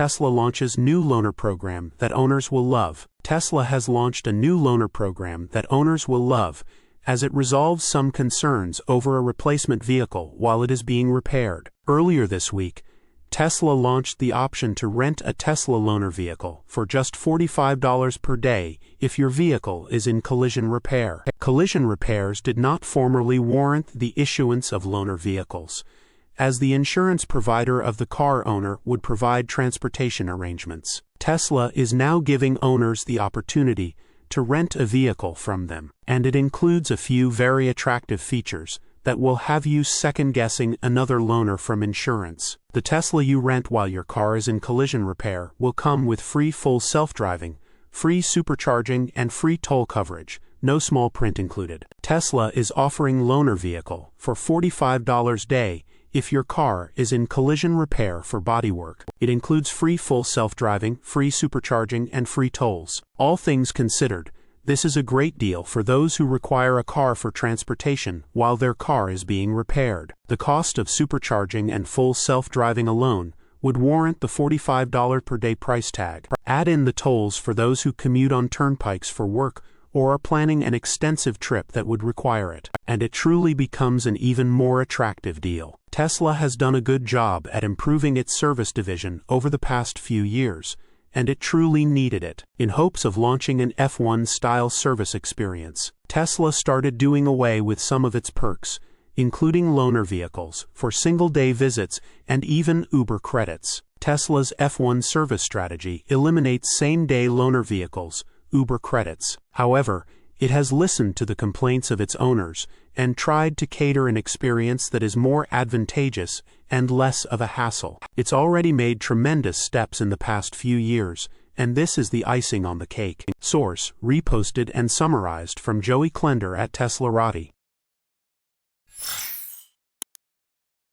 Tesla launches new loaner program that owners will love. Tesla has launched a new loaner program that owners will love, as it resolves some concerns over a replacement vehicle while it is being repaired. Earlier this week, Tesla launched the option to rent a Tesla loaner vehicle for just $45 per day if your vehicle is in collision repair. Collision repairs did not formerly warrant the issuance of loaner vehicles, as the insurance provider of the car owner would provide transportation arrangements. Tesla is now giving owners the opportunity to rent a vehicle from them, and it includes a few very attractive features that will have you second-guessing another loaner from insurance. The Tesla you rent while your car is in collision repair will come with free full self-driving, free supercharging, and free toll coverage, no small print included. Tesla is offering loaner vehicle for $45 a day if your car is in collision repair for bodywork. It includes free full self-driving, free supercharging, and free tolls. All things considered, this is a great deal for those who require a car for transportation while their car is being repaired. The cost of supercharging and full self-driving alone would warrant the $45 per day price tag. Add in the tolls for those who commute on turnpikes for work or are planning an extensive trip that would require it, and it truly becomes an even more attractive deal. Tesla has done a good job at improving its service division over the past few years, and it truly needed it. In hopes of launching an F1-style service experience, Tesla started doing away with some of its perks, including loaner vehicles for single-day visits and even Uber credits. Tesla's F1 service strategy eliminates same-day loaner vehicles, Uber credits. However, it has listened to the complaints of its owners and tried to cater an experience that is more advantageous and less of a hassle. It's already made tremendous steps in the past few years, and this is the icing on the cake. Source: reposted and summarized from Joey Klender at teslarati.